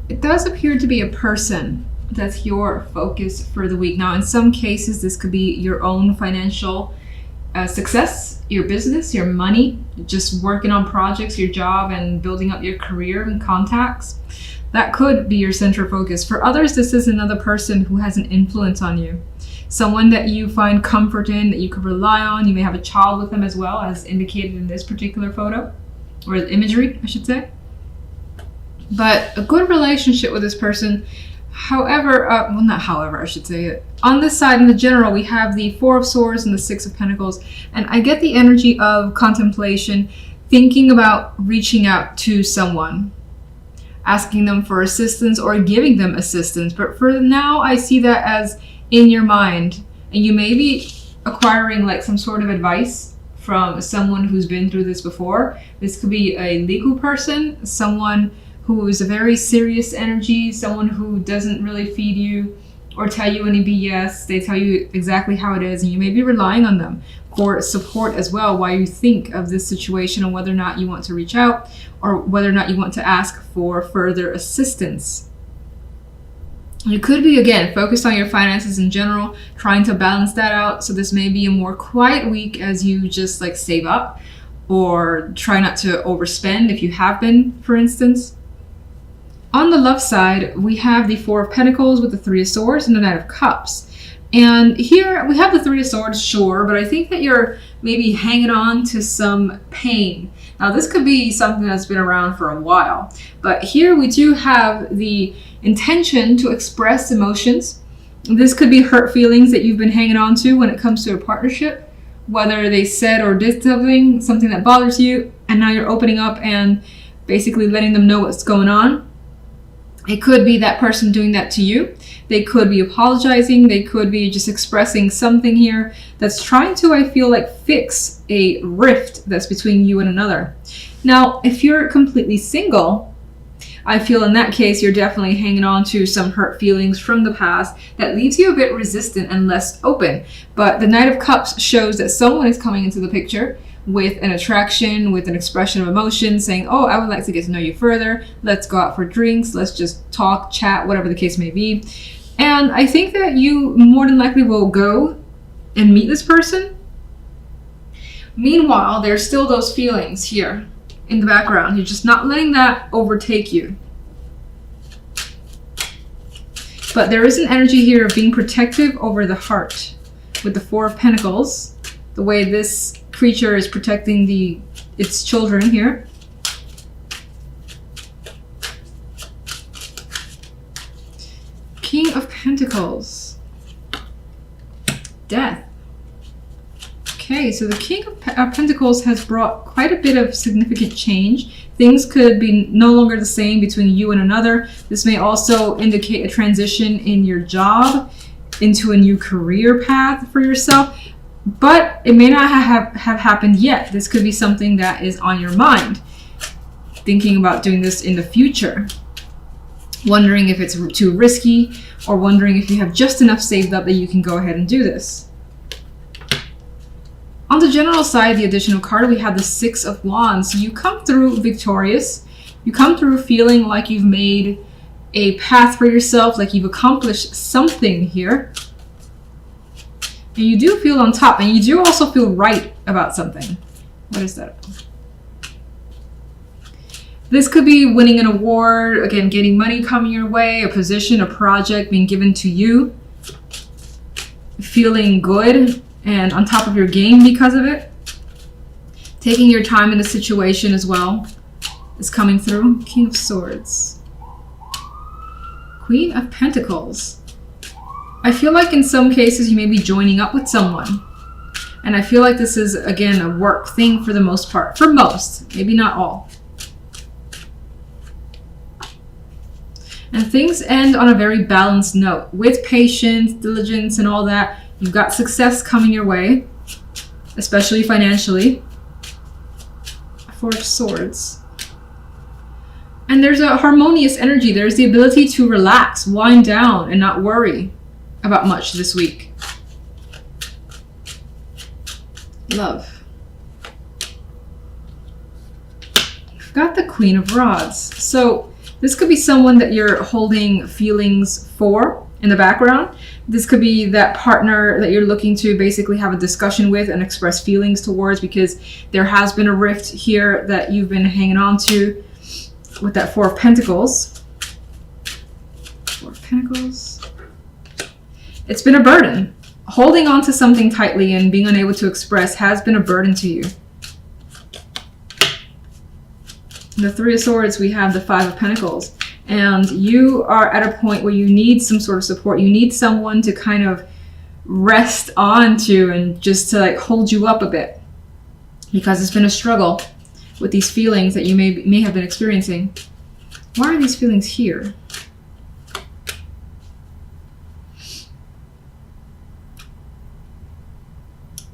it does appear to be a person that's your focus for the week. Now, in some cases, this could be your own financial success, your business, your money, just working on projects, your job, and building up your career and contacts. That could be your central focus. For others, this is another person who has an influence on you. Someone that you find comfort in, that you could rely on. You may have a child with them as well, as indicated in this particular photo, or imagery, I should say. But a good relationship with this person. However, I should say it. On this side, in the general, we have the Four of Swords and the Six of Pentacles. And I get the energy of contemplation, thinking about reaching out to someone, asking them for assistance or giving them assistance. But for now, I see that as in your mind. And you may be acquiring like some sort of advice from someone who's been through this before. This could be a legal person, someone who is a very serious energy, someone who doesn't really feed you or tell you any BS. They tell you exactly how it is, and you may be relying on them for support as well while you think of this situation and whether or not you want to reach out or whether or not you want to ask for further assistance. You could be, again, focused on your finances in general, trying to balance that out. So this may be a more quiet week as you just like save up or try not to overspend if you have been, for instance. On the love side, we have the Four of Pentacles with the Three of Swords and the Knight of Cups. And here we have the Three of Swords, sure, but I think that you're maybe hanging on to some pain. Now, this could be something that's been around for a while, but here we do have the intention to express emotions. This could be hurt feelings that you've been hanging on to when it comes to a partnership, whether they said or did something that bothers you, and now you're opening up and basically letting them know what's going on. It could be that person doing that to you. They could be apologizing. They could be just expressing something here that's trying to, I feel like, fix a rift that's between you and another. Now, if you're completely single, I feel in that case, you're definitely hanging on to some hurt feelings from the past that leaves you a bit resistant and less open. But the Knight of Cups shows that someone is coming into the picture with an attraction, with an expression of emotion, saying, oh, I would like to get to know you further. Let's go out for drinks. Let's just talk, chat, whatever the case may be. And I think that you more than likely will go and meet this person. Meanwhile, there's still those feelings here in the background. You're just not letting that overtake you. But there is an energy here of being protective over the heart with the Four of Pentacles, the way this creature is protecting its children here. King of Pentacles. Death. Okay, so the King of Pentacles has brought quite a bit of significant change. Things could be no longer the same between you and another. This may also indicate a transition in your job into a new career path for yourself. But it may not have happened yet. This could be something that is on your mind. Thinking about doing this in the future. Wondering if it's too risky, or wondering if you have just enough saved up that you can go ahead and do this. On the general side, the additional card, we have the Six of Wands. You come through victorious. You come through feeling like you've made a path for yourself, like you've accomplished something here. And you do feel on top, and you do also feel right about something. What is that? This could be winning an award, again, getting money coming your way, a position, a project being given to you, feeling good and on top of your game because of it. Taking your time in the situation as well is coming through. King of Swords. Queen of Pentacles. I feel like in some cases you may be joining up with someone. And I feel like this is, again, a work thing for the most part. For most, maybe not all. And things end on a very balanced note. With patience, diligence, and all that, you've got success coming your way, especially financially. Four of Swords. And there's a harmonious energy. There's the ability to relax, wind down, and not worry about much this week. Love. We've got the Queen of Rods. So This could be someone that you're holding feelings for in the background. This could be that partner that you're looking to basically have a discussion with and express feelings towards, because there has been a rift here that you've been hanging on to with that Four of Pentacles. Four of Pentacles. It's been a burden. Holding on to something tightly and being unable to express has been a burden to you. The Three of Swords, we have the Five of Pentacles. And you are at a point where you need some sort of support. You need someone to kind of rest onto and just to like hold you up a bit. Because it's been a struggle with these feelings that you may have been experiencing. Why are these feelings here?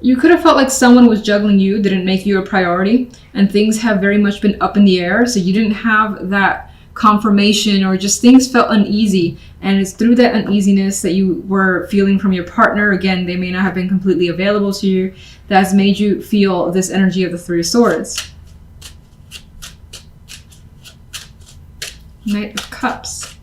You could have felt like someone was juggling you, didn't make you a priority, and things have very much been up in the air. So you didn't have that confirmation, or just things felt uneasy. And it's through that uneasiness that you were feeling from your partner. Again, they may not have been completely available to you. That has made you feel this energy of the Three of Swords. Knight of Cups.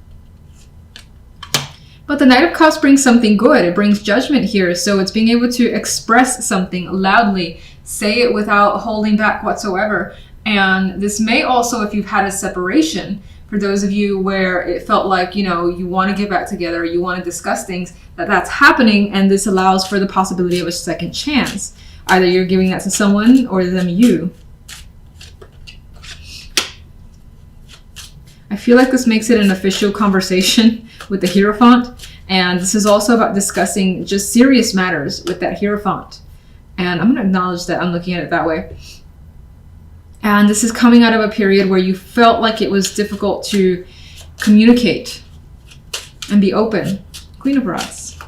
But the Knight of Cups brings something good. It brings judgment here. So it's being able to express something loudly, say it without holding back whatsoever. And this may also, if you've had a separation, for those of you where it felt like, you know, you want to get back together, you want to discuss things, that's happening. And this allows for the possibility of a second chance. Either you're giving that to someone or them you. I feel like this makes it an official conversation with the Hierophant. And this is also about discussing just serious matters with that Hierophant. And I'm going to acknowledge that I'm looking at it that way. And this is coming out of a period where you felt like it was difficult to communicate and be open. Queen of Rods.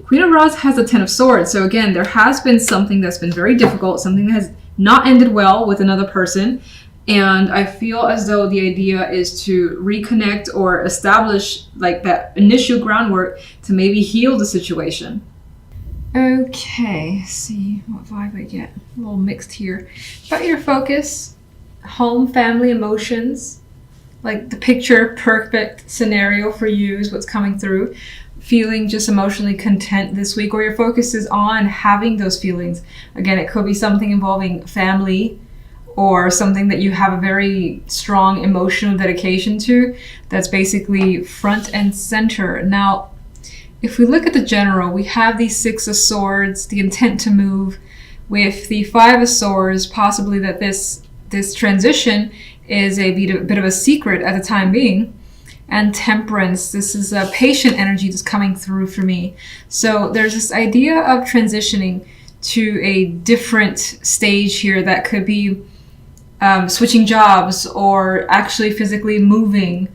Queen of Rods has the Ten of Swords. So again, there has been something that's been very difficult, something that has not ended well with another person. And I feel as though the idea is to reconnect or establish like that initial groundwork to maybe heal the situation. Okay, see what vibe I get. A little mixed here. About your focus, home, family, emotions. Like the picture perfect scenario for you is what's coming through. Feeling just emotionally content this week, or your focus is on having those feelings. Again, it could be something involving family, or something that you have a very strong emotional dedication to, that's basically front and center. Now, if we look at the general, we have the Six of Swords, the intent to move, with the Five of Swords, possibly that this transition is a bit of a secret at the time being. And Temperance, this is a patient energy that's coming through for me. So there's this idea of transitioning to a different stage here that could be switching jobs, or actually physically moving,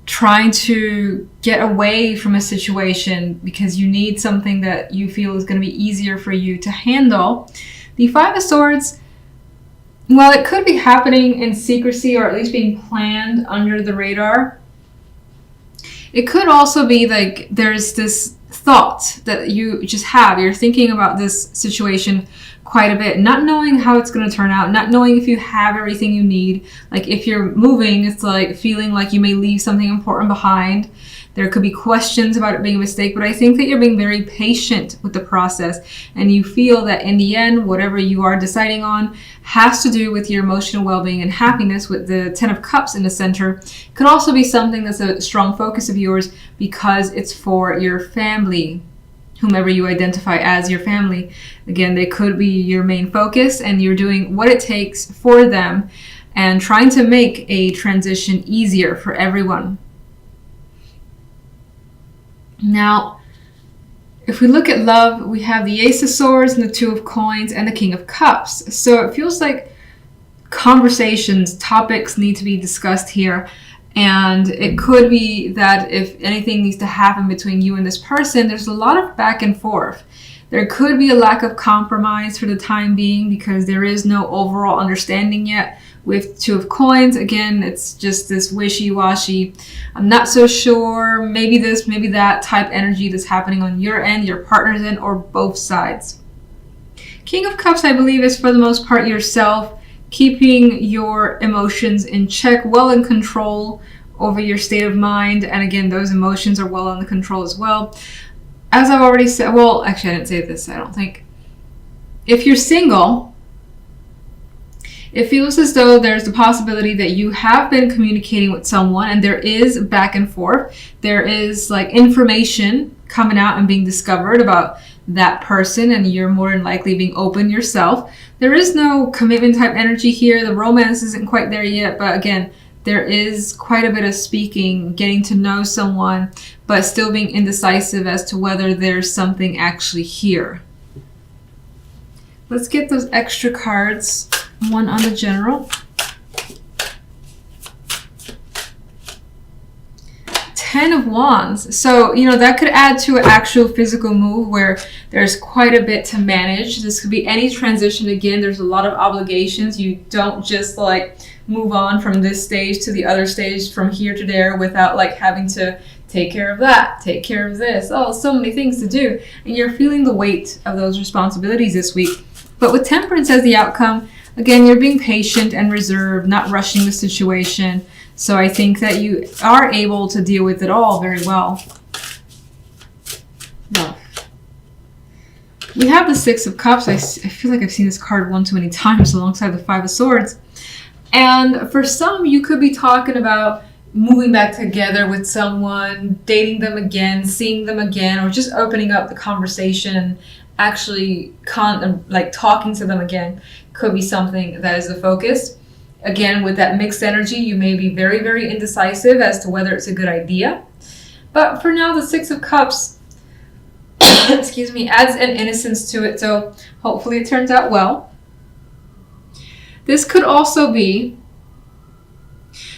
trying to get away from a situation because you need something that you feel is going to be easier for you to handle. The Five of Swords, while it could be happening in secrecy, or at least being planned under the radar, it could also be like there's this thought that you just have. You're thinking about this situation quite a bit, not knowing how it's going to turn out, not knowing if you have everything you need. Like if you're moving, it's like feeling like you may leave something important behind. There could be questions about it being a mistake, but I think that you're being very patient with the process, and you feel that in the end, whatever you are deciding on has to do with your emotional well-being and happiness, with the Ten of Cups in the center. It could also be something that's a strong focus of yours because it's for your family, whomever you identify as your family. Again, they could be your main focus, and you're doing what it takes for them and trying to make a transition easier for everyone. Now, if we look at love, we have the Ace of Swords and the Two of Coins and the King of Cups. So it feels like conversations, topics need to be discussed here. And it could be that if anything needs to happen between you and this person, there's a lot of back and forth. There could be a lack of compromise for the time being because there is no overall understanding yet. With Two of Coins, again, it's just this wishy-washy, I'm not so sure, maybe this, maybe that type energy that's happening on your end, your partner's end, or both sides. King of Cups, I believe, is for the most part yourself keeping your emotions in check, well in control over your state of mind. And again, those emotions are well under control as well. As I've already said, well, actually I didn't say this, I don't think. If you're single, it feels as though there's the possibility that you have been communicating with someone and there is back and forth. There is like information coming out and being discovered about that person, and you're more than likely being open yourself. There is no commitment type energy here. The romance isn't quite there yet, but again, there is quite a bit of speaking, getting to know someone, but still being indecisive as to whether there's something actually here. Let's get those extra cards. One on the general. 10 of Wands. So, that could add to an actual physical move where there's quite a bit to manage. This could be any transition. Again, there's a lot of obligations. You don't just like move on from this stage to the other stage, from here to there, without like having to take care of that, take care of this. Oh, so many things to do. And you're feeling the weight of those responsibilities this week. But with Temperance as the outcome, again, you're being patient and reserved, not rushing the situation. So I think that you are able to deal with it all very well. Love. We have the Six of Cups. I feel like I've seen this card one too many times alongside the Five of Swords. And for some, you could be talking about moving back together with someone, dating them again, seeing them again, or just opening up the conversation, actually talking to them again. Could be something that is the focus. Again, with that mixed energy, you may be very, very indecisive as to whether it's a good idea. But for now, the Six of Cups, excuse me, adds an innocence to it. So hopefully it turns out well. This could also be,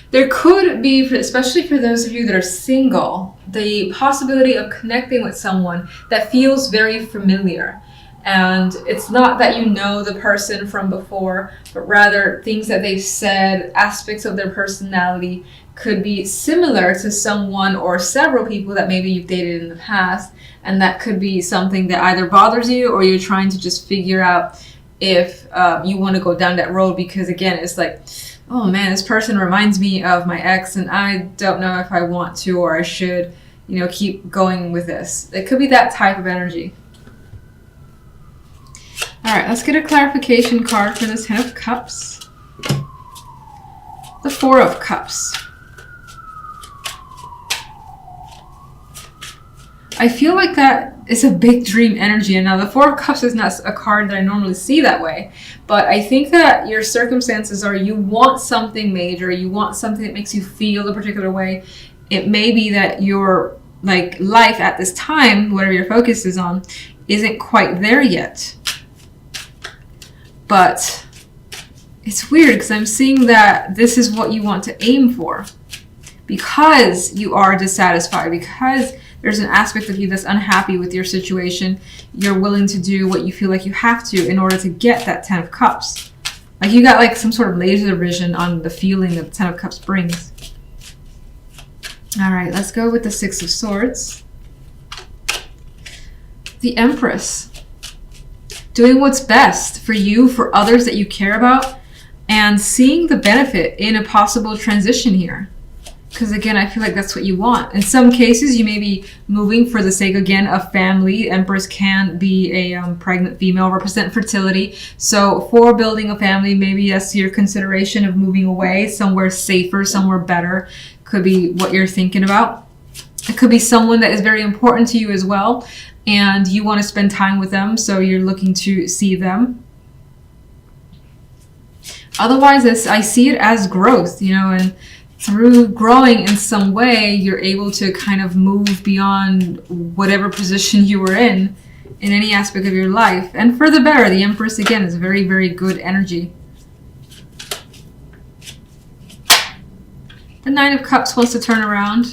there could be, especially for those of you that are single, the possibility of connecting with someone that feels very familiar. And it's not that you know the person from before, but rather things that they've said, aspects of their personality could be similar to someone or several people that maybe you've dated in the past. And that could be something that either bothers you or you're trying to just figure out if you want to go down that road. Because again, it's like, oh man, this person reminds me of my ex and I don't know if I want to or I should, keep going with this. It could be that type of energy. All right, let's get a clarification card for this Ten of Cups. The Four of Cups. I feel like that is a big dream energy. And now the Four of Cups is not a card that I normally see that way. But I think that your circumstances are you want something major. You want something that makes you feel a particular way. It may be that your life at this time, whatever your focus is on, isn't quite there yet. But it's weird because I'm seeing that this is what you want to aim for. Because you are dissatisfied, because there's an aspect of you that's unhappy with your situation, you're willing to do what you feel like you have to in order to get that Ten of Cups. Like you got some sort of laser vision on the feeling that the Ten of Cups brings. All right, let's go with the Six of Swords. The Empress. Doing what's best for you, for others that you care about, and seeing the benefit in a possible transition here. Because again, I feel like that's what you want. In some cases, you may be moving for the sake, again, of family. Empress can be a pregnant female, represent fertility. So for building a family, maybe that's your consideration of moving away, somewhere safer, somewhere better. Could be what you're thinking about. It could be someone that is very important to you as well. And you want to spend time with them, so you're looking to see them. Otherwise, I see it as growth, and through growing in some way, you're able to kind of move beyond whatever position you were in any aspect of your life. And for the better, the Empress, again, is very, very good energy. The Nine of Cups wants to turn around.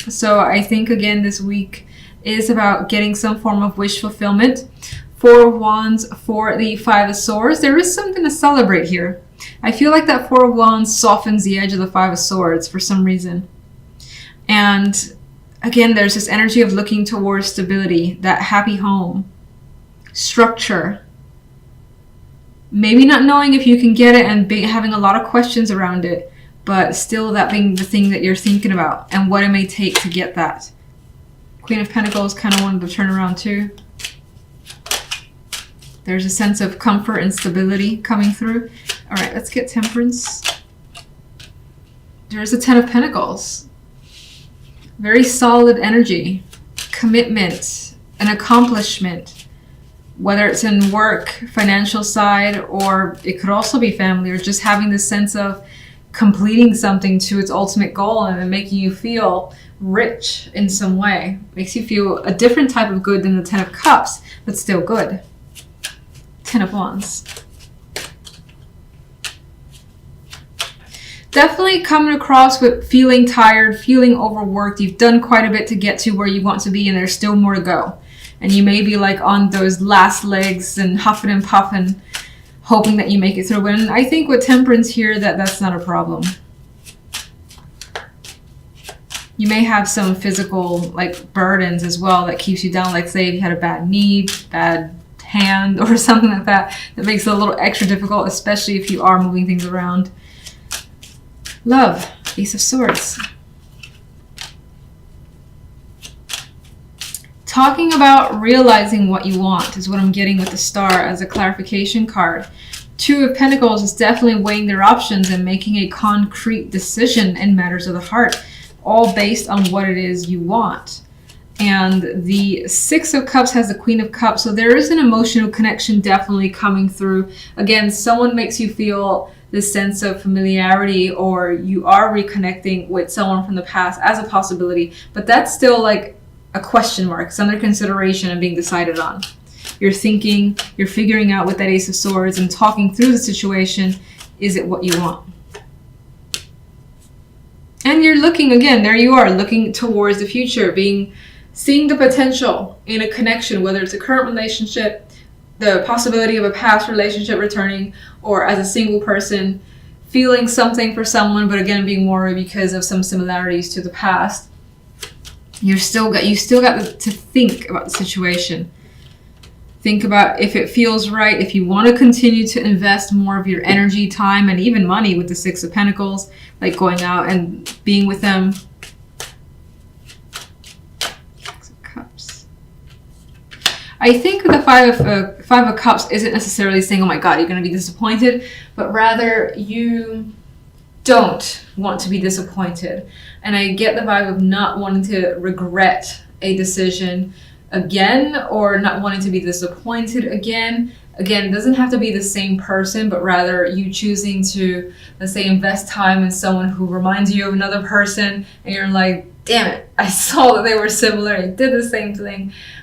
So I think, again, this week is about getting some form of wish fulfillment. Four of Wands for the Five of Swords. There is something to celebrate here. I feel like that Four of Wands softens the edge of the Five of Swords for some reason. And again, there's this energy of looking towards stability, that happy home, structure. Maybe not knowing if you can get it and having a lot of questions around it, but still that being the thing that you're thinking about and what it may take to get that. Queen of Pentacles kind of wanted to turn around too. There's a sense of comfort and stability coming through. All right, let's get Temperance. There's a Ten of Pentacles. Very solid energy, commitment, an accomplishment, whether it's in work, financial side, or it could also be family, or just having this sense of completing something to its ultimate goal and making you feel rich in some way. Makes you feel a different type of good than the Ten of Cups, but still good. Ten of Wands. Definitely coming across with feeling tired, feeling overworked. You've done quite a bit to get to where you want to be, and there's still more to go. And you may be like on those last legs and huffing and puffing, hoping that you make it through. And I think with Temperance here, that's not a problem. You may have some physical like burdens as well that keeps you down. Like say if you had a bad knee, bad hand, or something like that, that makes it a little extra difficult, especially if you are moving things around. Love, Ace of Swords. Talking about realizing what you want is what I'm getting with the Star as a clarification card. Two of Pentacles is definitely weighing their options and making a concrete decision in matters of the heart, all based on what it is you want. And the Six of Cups has the Queen of Cups, so there is an emotional connection definitely coming through. Again, someone makes you feel this sense of familiarity, or you are reconnecting with someone from the past as a possibility, but that's still like a question mark. It's under consideration and being decided on. You're thinking, you're figuring out with that Ace of Swords and talking through the situation, is it what you want? And you're looking, again, there you are, looking towards the future, seeing the potential in a connection, whether it's a current relationship, the possibility of a past relationship returning, or as a single person, feeling something for someone, but again, being worried because of some similarities to the past. You still got to think about the situation. Think about if it feels right, if you want to continue to invest more of your energy, time, and even money with the Six of Pentacles, like going out and being with them. Six of Cups. I think the Five of Cups isn't necessarily saying, oh my God, you're going to be disappointed, but rather you don't want to be disappointed. And I get the vibe of not wanting to regret a decision again, or not wanting to be disappointed again. Again, it doesn't have to be the same person, but rather you choosing to, let's say, invest time in someone who reminds you of another person, and you're like, damn it, I saw that they were similar, I did the same thing.